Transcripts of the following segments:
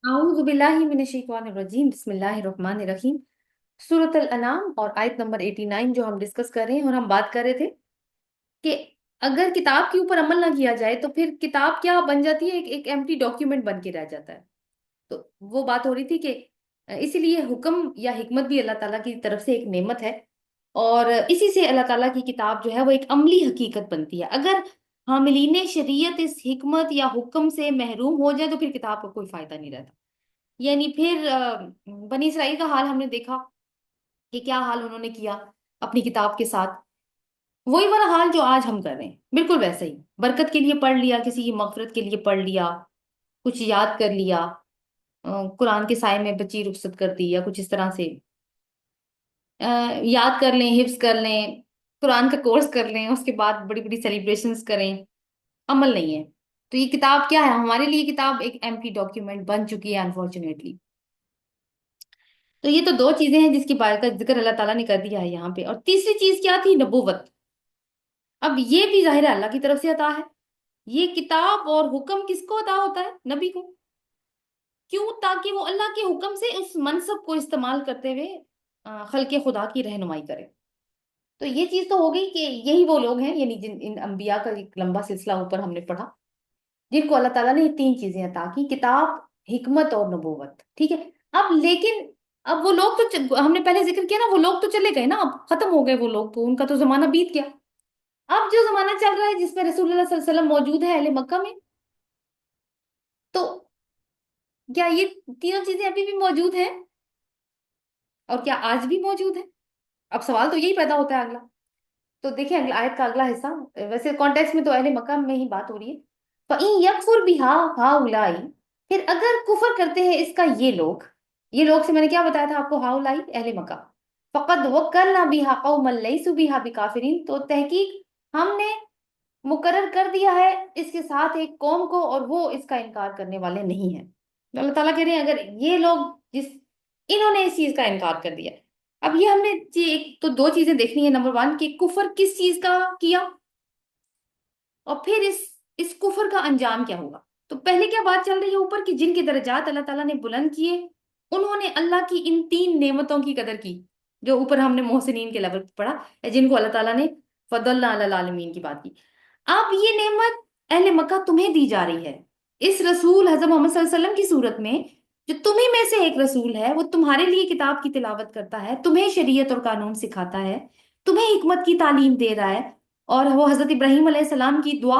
अऊज़ु बिल्लाहि मिनश्शैतानिर्रजीम बिस्मिल्लाहिर्रहमानिर्रहीम। सूरत अल अनाम और आयत नंबर 89 जो हम डिस्कस कर रहे हैं, और हम बात कर रहे थे कि अगर किताब के ऊपर अमल ना किया जाए तो फिर किताब क्या बन जाती है, एक एम्प्टी डॉक्यूमेंट बन के रह जाता है। तो वो बात हो रही थी कि इसीलिए हुक्म या हिकमत भी अल्लाह ताला की तरफ से एक नेमत है, और इसी से अल्लाह ताला की किताब जो है वो एक अमली हकीकत बनती है। अगर हामिलीन शरीयत इस हिकमत या हुक्म से महरूम हो जाए तो फिर किताब का कोई फायदा नहीं रहता। यानी फिर बनी इसराइल का हाल हमने देखा कि क्या हाल उन्होंने किया अपनी किताब के साथ। वही वाला हाल जो आज हम कर रहे हैं, बिल्कुल वैसा ही। बरकत के लिए पढ़ लिया, किसी की मगफरत के लिए पढ़ लिया, कुछ याद कर लिया, कुरान के साय में बच्ची रुखसत कर दी, या कुछ इस तरह से अ, याद कर लें, हिफ्स कर लें, कुरान का कोर्स कर लें, उसके बाद बड़ी बड़ी सेलिब्रेशंस करें। अमल नहीं है। तो ये किताब क्या है हमारे लिए? किताब एक एम्प्टी डॉक्यूमेंट बन चुकी है अनफॉर्चुनेटली। तो ये तो दो चीजें हैं जिसकी बात का जिक्र अल्लाह ताला ने कर दिया है यहाँ पे। और तीसरी चीज क्या थी? नबूवत। अब ये भी जाहिर है अल्लाह की तरफ से अता है। ये किताब और हुक्म किसको अता होता है? नबी को। क्यों? ताकि वो अल्लाह के हुक्म से उस मनसब को इस्तेमाल करते हुए खल्के खुदा की रहनुमाई करे। तो ये चीज तो हो गई कि यही वो लोग हैं, यानी जिन इन अंबिया का एक लंबा सिलसिला ऊपर हमने पढ़ा, जिनको अल्लाह ताला ने ये तीन चीजें अता की, किताब, हिकमत और नबूवत। ठीक है। अब लेकिन अब वो लोग तो हमने पहले जिक्र किया ना, वो लोग तो चले गए ना, अब खत्म हो गए वो लोग, तो उनका तो जमाना बीत गया। अब जो जमाना चल रहा है जिसमें रसूलुल्लाह सल्लल्लाहु अलैहि वसल्लम मौजूद है, अहले मक्का में, तो क्या ये तीनों चीजें अभी भी मौजूद हैं? और क्या आज भी मौजूद है? अब सवाल तो यही पैदा होता है अगला। तो देखिए अगला आयत का अगला हिस्सा। वैसे कॉन्टेक्स्ट में तो अहले मक्का में ही बात हो रही है। फ़इन यकफुर बिहा हाउलाई, फिर अगर कुफर करते हैं इसका ये लोग। ये लोग से मैंने क्या बताया था आपको? हाउलाई अहले मक्का। फकद वक्कलना बिहा कौमन लैसु बिहा बिकाफिरिन, तो तहकीक हमने मुकर्रर कर दिया है इसके साथ एक कौम को, और वो इसका इनकार करने वाले नहीं है। तो अल्लाह ताला कह रहे हैं अगर ये लोग, जिस इन्होंने इस चीज का इनकार कर दिया। अब ये हमने एक तो दो चीजें देखनी है। नंबर वन, कि कुफर किस चीज का किया, और फिर इस कुफर का अंजाम क्या होगा। तो पहले क्या बात चल रही है ऊपर, कि जिनके दर्जात अल्लाह ताला ने बुलंद किए, उन्होंने अल्लाह की इन तीन नेमतों की कदर की, जो ऊपर हमने मोहसिनीन के लेवल पर पढ़ा, जिनको अल्लाह ताला ने फदल्ला अलल आलमीन की बात की। अब ये नेमत अहले मक्का तुम्हें दी जा रही है इस रसूल हजरत मोहम्मद सल्लल्लाहु अलैहि वसल्लम की सूरत में, जो तुम्ही में से एक रसूल है। वो तुम्हारे लिए किताब की तिलावत करता है, तुम्हें शरीयत और कानून सिखाता है, तुम्हें हिकमत की तालीम दे रहा है। और वो हजरत इब्राहिम अलैहिस्सलाम की दुआ,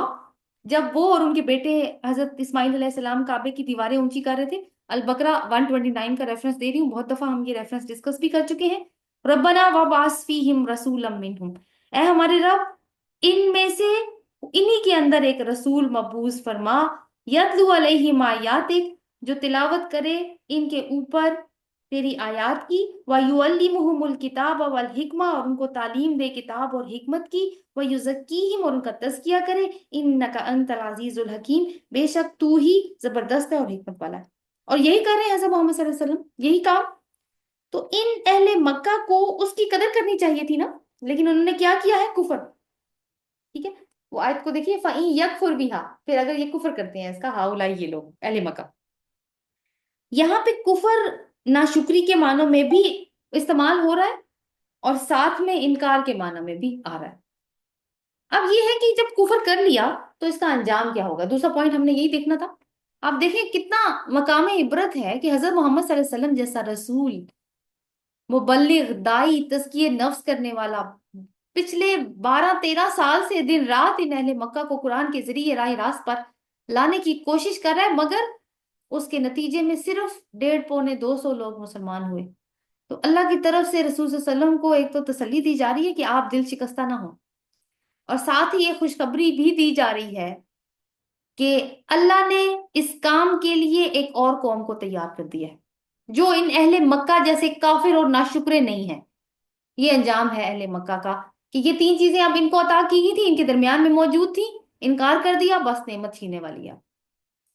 जब वो और उनके बेटे हजरत इस्माइल अलैहिस्सलाम काबे की दीवारें ऊंची कर रहे थे। अल बकरा 129 का रेफरेंस दे रही हूँ, बहुत दफा हम ये रेफरेंस डिस्कस भी कर चुके हैं। रब्बना वबास फीहिम रसूलम मिनहुम, ऐ हमारे रब, इनमें से इन्हीं के अंदर एक रसूल मबूस फरमा, यतलू अलैहिम आयातिक, जो तिलावत करे इनके ऊपर तेरी आयात की, व युअल्लिमुहुमुल किताब वल हिकमा, और उनको तालीम दे किताब और हिकमत की, व युज़क्कीहिम, और उनका तज़किया करे, इन्नका अंतल अजीजुल हकीम, बेशक तू ही जबरदस्त है और हिकमत वाला है। और यही कर रहे हैं हज़रत मोहम्मद सल्लल्लाहु अलैहि वसल्लम, यही काम। तो इन अहले मक्का को उसकी कदर करनी चाहिए थी ना, लेकिन उन्होंने क्या किया है? कुफर। ठीक है। वो आयत को देखिए, फ़इन यकफुर बिहा, फिर अगर ये कुफर करते हैं इसका, हाउलाई ये लोग अहले मक्का। यहाँ पे कुफर नाशुक्री के मानों में भी इस्तेमाल हो रहा है, और साथ में इनकार के मानों में भी आ रहा है। अब ये है कि जब कुफर कर लिया तो इसका अंजाम क्या होगा। दूसरा पॉइंट हमने यही देखना था। आप देखें कितना मकाम इबरत है कि हजरत मोहम्मद सल्लल्लाहु अलैहि वसल्लम जैसा रसूल, मुबल्लिग, दाई, तज़किए नफ्स करने वाला, पिछले 12-13 साल से दिन रात इन अहले मक्का को कुरान के जरिए राह रास्त पर लाने की कोशिश कर रहा है, मगर उसके नतीजे में सिर्फ 150-200 लोग मुसलमान हुए। तो अल्लाह की तरफ से रसूल सल्लल्लाहु अलैहि वसल्लम को एक तो तसल्ली दी जा रही है कि आप दिल शिकस्ता ना हो, और साथ ही ये खुशखबरी भी दी जा रही है कि अल्लाह ने इस काम के लिए एक और कौम को तैयार कर दिया है, जो इन अहले मक्का जैसे काफिर और नाशुक्रे नहीं है। ये अंजाम है अहले मक्का का, कि ये तीन चीजें अब इनको अता की गई थी, इनके दरमियान में मौजूद थी, इनकार कर दिया, बस नेमत छीने वाली है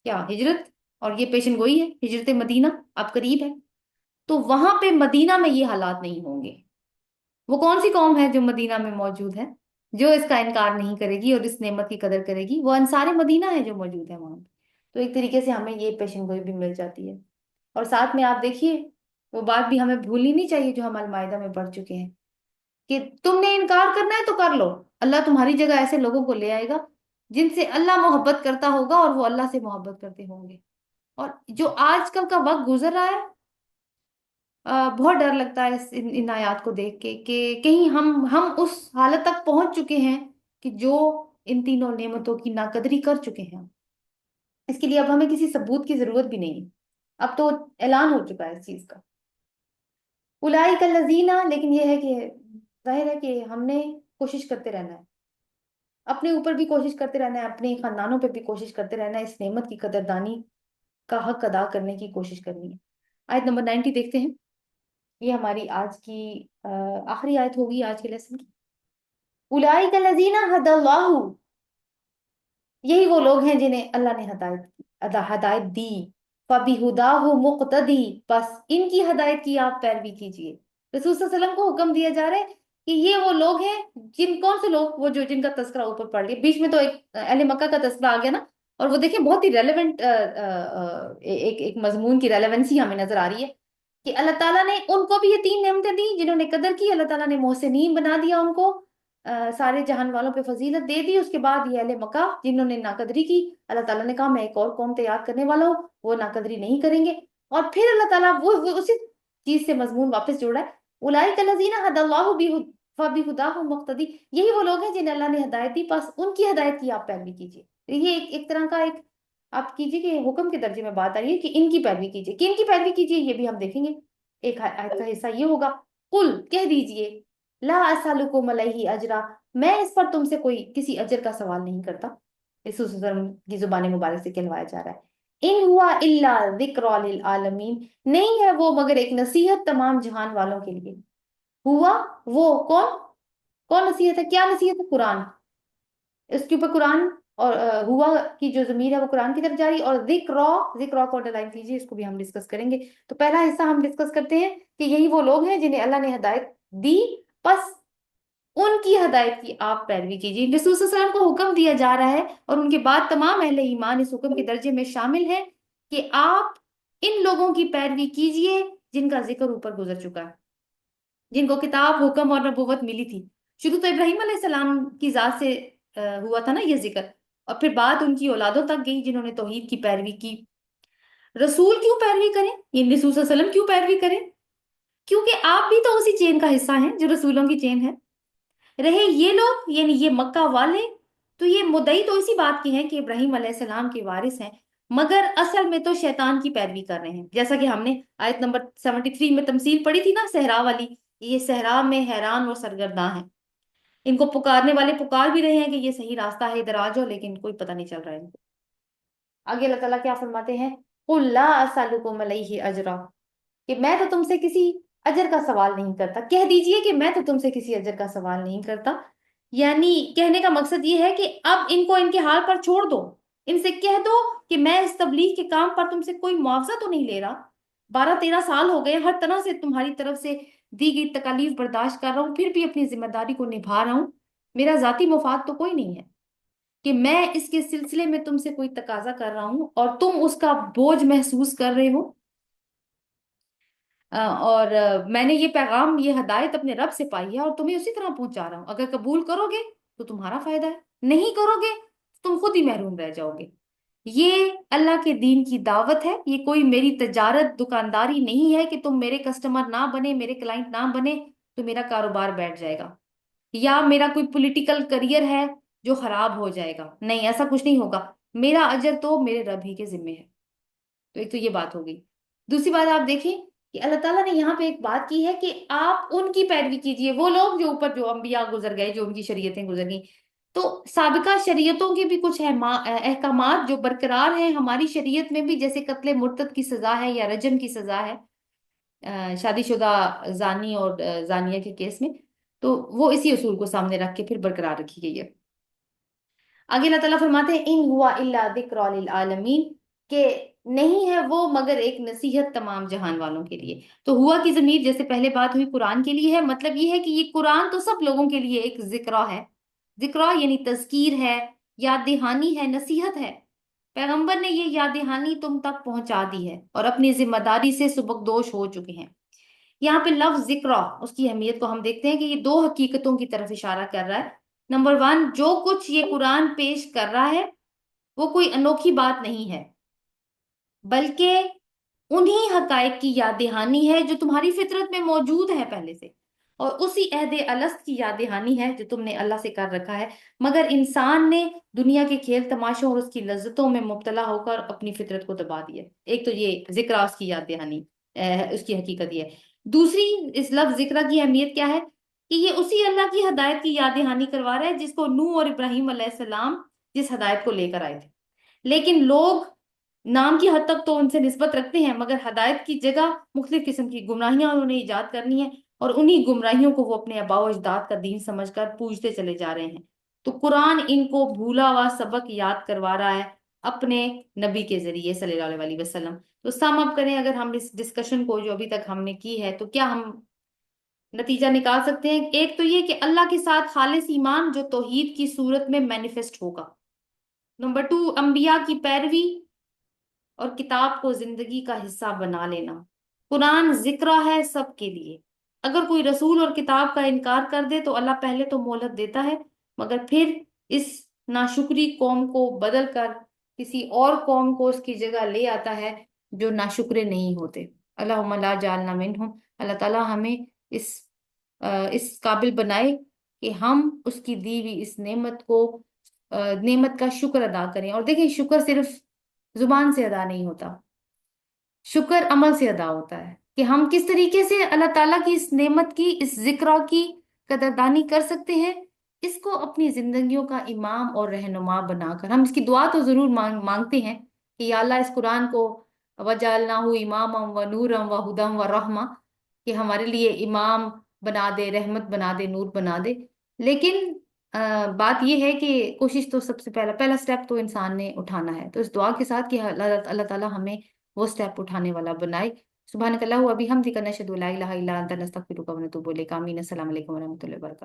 क्या? हिजरत। और ये पेशन गोई है, हिजरत मदीना अब करीब है। तो वहां पे मदीना में ये हालात नहीं होंगे। वो कौन सी कौम है जो मदीना में मौजूद है, जो इसका इनकार नहीं करेगी और इस नेमत की कदर करेगी? वो अंसारे मदीना है जो मौजूद है वहां पे। तो एक तरीके से हमें ये पेशन गोई भी मिल जाती है। اور ساتھ میں آپ دیکھیے وہ بات بھی ہمیں بھولنی نہیں چاہیے جو ہم المائدہ میں پڑھ چکے ہیں کہ تم نے انکار کرنا ہے تو کر لو، اللہ تمہاری جگہ ایسے لوگوں کو لے آئے گا جن سے اللہ محبت کرتا ہوگا اور وہ اللہ سے محبت کرتے ہوں گے۔ اور جو آج کل کا وقت گزر رہا ہے، بہت ڈر لگتا ہے ان آیات کو دیکھ کے کہ کہیں ہم اس حالت تک پہنچ چکے ہیں کہ جو ان تینوں نعمتوں کی ناقدری کر چکے ہیں۔ اس کے لیے اب ہمیں کسی ثبوت کی ضرورت بھی نہیں ہے، اب تو اعلان ہو چکا ہے اس چیز کا۔ اولئک الذین، لیکن یہ ہے کہ ظاہر ہے کہ ہم نے کوشش کرتے رہنا ہے، اپنے اوپر بھی کوشش کرتے رہنا ہے، اپنے خاندانوں پہ بھی کوشش کرتے رہنا ہے، اس نعمت کی قدردانی کا حق ادا کرنے کی کوشش کرنی ہے۔ آیت نمبر 90 دیکھتے ہیں، یہ ہماری آج کی آخری آیت ہوگی آج کے لیسن کی۔ اولئک الذین ھدی اللہ، یہی وہ لوگ ہیں جنہیں اللہ نے ہدایت دی۔ فَبِہُداہ مقتدی، بس ان کی ہدایت کی آپ پیروی کیجیے۔ رسول صلی اللہ علیہ وسلم کو حکم دیا جا رہا ہے کہ یہ وہ لوگ ہیں کون سے لوگ، وہ جو جن کا تذکرہ اوپر پڑھ لیا، بیچ میں تو ایک اہل مکہ کا تذکرہ آ گیا نا، اور وہ دیکھیں بہت ہی ریلیونٹ ایک مضمون کی ریلیونسی ہمیں نظر آ رہی ہے کہ اللہ تعالیٰ نے ان کو بھی یہ تین نعمتیں دی جنہوں نے قدر کی، اللہ تعالیٰ نے محسنین بنا دیا ان کو، سارے جہان والوں پہ فضیلت دے دی۔ اس کے بعد یہ اہل مکہ جنہوں نے ناقدری کی، اللہ تعالیٰ نے کہا میں ایک اور قوم تیار کرنے والا ہوں، وہ ناقدری نہیں کریں گے۔ اور پھر اللہ تعالیٰ وہ اسی چیز سے مضمون واپس جوڑا ہے، اولئک الذین ھدی اللہ فبہداہ مقتدی، یہی وہ لوگ ہیں جنہیں اللہ نے ہدایت دی، بس ان کی ہدایت کی آپ پیروی کیجیے۔ یہ ایک طرح کا ایک آپ کیجیے کہ حکم کے درجے میں بات آ رہی ہے کہ ان کی پیروی کیجیے، کن کی پیروی کیجیے یہ بھی ہم دیکھیں گے۔ ایک آیت کا حصہ یہ ہوگا، قل کہہ دیجیے، لا اسالکم علیہ اجرا، میں اس پر تم سے کوئی کسی اجر کا سوال نہیں کرتا۔ رسول صلی اللہ علیہ وسلم کی زبان مبارک سے کہلوایا جا رہا ہے، ان ہوا الا ذکر للعالمین، نہیں ہے وہ مگر ایک نصیحت تمام جہان والوں کے لیے۔ ہوا وہ کون نصیحت ہے، کیا نصیحت ہے؟ قرآن، اس کے اوپر قرآن اور ہوا کی جو ضمیر ہے وہ قرآن کی طرف جاری، اور ذکر کو انڈرلائن کیجیے، اس کو بھی ہم ڈسکس کریں گے۔ تو پہلا حصہ ہم ڈسکس کرتے ہیں کہ یہی وہ لوگ ہیں جنہیں اللہ نے ہدایت دی، بس ان کی ہدایت کی آپ پیروی کیجیے۔ رسول صلی اللہ علیہ وسلم کو حکم دیا جا رہا ہے، اور ان کے بعد تمام اہل ایمان اس حکم کے درجے میں شامل ہیں کہ آپ ان لوگوں کی پیروی کیجیے جن کا ذکر اوپر گزر چکا ہے، جن کو کتاب، حکم اور نبوت ملی تھی۔ شروع تو ابراہیم علیہ السلام کی ذات سے ہوا تھا نا یہ ذکر، اور پھر بات ان کی اولادوں تک گئی جنہوں نے توحید کی پیروی کی۔ رسول کیوں پیروی کریں، یہ رسول صلی اللہ علیہ وسلم کیوں پیروی کریں؟ کیونکہ آپ بھی تو اسی چین کا حصہ ہیں جو رسولوں کی چین ہے۔ رہے یہ لوگ یعنی یہ مکہ والے، تو یہ مدعی تو اسی بات کی ہیں کہ ابراہیم علیہ السلام کے وارث ہیں، مگر اصل میں تو شیطان کی پیروی کر رہے ہیں، جیسا کہ ہم نے آیت نمبر 73 میں تمثیل پڑھی تھی نا صحرا والی، یہ صحرا میں حیران اور سرگرداں ہیں، ان کو پکارنے والے پکار بھی رہے ہیں کہ یہ صحیح راستہ ہے، ادھر آ جاؤ، لیکن کوئی پتہ نہیں چل رہا ہے ان کو۔ آگے اللہ تعالیٰ کیا فرماتے ہیں، قُل لَا أَسْأَلُكُمْ عَلَيْهِ أَجْرًا، کہ میں تو تم سے کسی اجر کا سوال نہیں کرتا، کہہ دیجئے کہ میں تو تم سے کسی اجر کا سوال نہیں کرتا۔ یعنی کہنے کا مقصد یہ ہے کہ اب ان کو ان کے حال پر چھوڑ دو، ان سے کہہ دو کہ میں اس تبلیغ کے کام پر تم سے کوئی معاوضہ تو نہیں لے رہا، 12-13 سال ہو گئے، ہر طرح سے تمہاری طرف سے دی گئی تکالیف برداشت کر رہا ہوں، پھر بھی اپنی ذمہ داری کو نبھا رہا ہوں، میرا ذاتی مفاد تو کوئی نہیں ہے کہ میں اس کے سلسلے میں تم سے کوئی تقاضا کر رہا ہوں اور تم اس کا بوجھ محسوس کر رہے ہو۔ اور میں نے یہ پیغام، یہ ہدایت اپنے رب سے پائی ہے اور تمہیں اسی طرح پہنچا رہا ہوں، اگر قبول کرو گے تو تمہارا فائدہ ہے، نہیں کرو گے تم خود ہی محروم رہ جاؤ گے۔ یہ اللہ کے دین کی دعوت ہے، یہ کوئی میری تجارت دکانداری نہیں ہے کہ تم میرے کسٹمر نہ بنے، میرے کلائنٹ نہ بنے تو میرا کاروبار بیٹھ جائے گا، یا میرا کوئی پولیٹیکل کریئر ہے جو خراب ہو جائے گا، نہیں، ایسا کچھ نہیں ہوگا، میرا اجر تو میرے رب ہی کے ذمے ہے۔ تو ایک تو یہ بات ہو گئی۔ دوسری بات آپ دیکھیں کہ اللہ تعالیٰ نے یہاں پہ ایک بات کی ہے کہ آپ ان کی پیروی کیجئے، وہ لوگ جو اوپر جو انبیاء گزر گئے، جو ان کی شریعتیں گزر گئیں، تو سابقہ شریعتوں کے بھی کچھ احکامات جو برقرار ہیں ہماری شریعت میں بھی، جیسے قتل مرتد کی سزا ہے یا رجم کی سزا ہے شادی شدہ زانی اور زانیہ کے کیس میں، تو وہ اسی اصول کو سامنے رکھ کے پھر برقرار رکھی گئی ہے۔ آگے اللہ تعالیٰ فرماتے ہیں ان ہوا الا ذکر للعالمین، کہ نہیں ہے وہ مگر ایک نصیحت تمام جہان والوں کے لیے۔ تو ہوا کی ضمیر جیسے پہلے بات ہوئی قرآن کے لیے ہے، مطلب یہ ہے کہ یہ قرآن تو سب لوگوں کے لیے ایک ذکرہ ہے، ذکرہ یعنی تذکیر ہے، یاد دہانی ہے، نصیحت ہے، पैगंबर ने ये याद दहानी तुम तक पहुंचा दी है और अपनी जिम्मेदारी से सुबकदोश हो चुके हैं। यहाँ पे लफ्ज जिक्र, उसकी अहमियत को हम देखते हैं कि ये दो हकीकतों की तरफ इशारा कर रहा है। नंबर वन, जो कुछ ये कुरान पेश कर रहा है वो कोई अनोखी बात नहीं है, बल्कि उन्हीं हकायक की याद दहानी है जो तुम्हारी फितरत में मौजूद है पहले से, और उसी अहदे अलस्त की याद दहानी है जो तुमने अल्लाह से कर रखा है, मगर इंसान ने दुनिया के खेल तमाशों और उसकी लज्जतों में मुब्तला होकर अपनी फितरत को दबा दिया। एक तो ये जिक्र, उसकी याद दहानी, उसकी हकीकत ये है। दूसरी, इस लफ्ज जिक्र की अहमियत क्या है कि ये उसी अल्लाह की हदायत की याद दहानी करवा रहा है जिसको नूह और इब्राहिम अलैहिस्सलाम जिस हदायत को लेकर आए थे। लेकिन लोग नाम की हद तक तो उनसे निस्बत रखते हैं, मगर हदायत की जगह मुख्तलिफ किस्म की गुमराहियां उन्होंने ईजाद करनी है, और उन्हीं गुमराहियों को वो अपने आबा व अजदाद का दीन समझकर पूजते चले जा रहे हैं। तो कुरान इनको भूला हुआ सबक याद करवा रहा है अपने नबी के जरिए सल्लल्लाहु अलैहि वसल्लम। तो सम अप करें, अगर हम इस डिस्कशन को जो अभी तक हमने की है, तो क्या हम नतीजा निकाल सकते हैं? एक तो ये कि अल्लाह के साथ खालिस ईमान जो तौहीद की सूरत में मैनिफेस्ट होगा। नंबर टू, अंबिया की पैरवी और किताब को जिंदगी का हिस्सा बना लेना। कुरान जिक्र है सबके लिए। अगर कोई रसूल और किताब का इनकार कर दे तो अल्लाह पहले तो मोहलत देता है, मगर फिर इस नाशुक्री कौम को बदल कर किसी और कौम को उसकी जगह ले आता है जो नाशुक्रे नहीं होते। अल्लाहुम्मा ला जालना मिनहुम। अल्लाह ताला हमें इस काबिल बनाए कि हम उसकी दी हुई इस नेमत को, नेमत का शुक्र अदा करें। और देखिए, शुक्र सिर्फ जुबान से अदा नहीं होता, शुक्र अमल से अदा होता है कि हम किस तरीके से अल्लाह ताला की इस नेमत की, इस जिक्र की कदरदानी कर सकते हैं। इसको अपनी जिंदगियों का इमाम और रहनुमा बनाकर हम इसकी दुआ तो जरूर मांगते हैं कि या अल्लाह इस कुरान को वजालनाहु इमामम व नूरम व हुदम व रहमा, कि हमारे लिए इमाम बना दे, रहमत बना दे, नूर बना दे। लेकिन बात यह है कि कोशिश तो सबसे पहला पहला स्टेप तो इंसान ने उठाना है। तो इस दुआ के साथ कि अल्लाह अल्लाह ताला हमें वो स्टेप उठाने वाला बनाए। सुबहानक अल्लाहु व बिहम्दिका नशहदु ला इलाहा इल्ला अंता नस्तगफिरुका व नतूबु इलैक। आमीन। अस्सलाम वालेकुम व रहमतुल्लाहि व बरकातहू।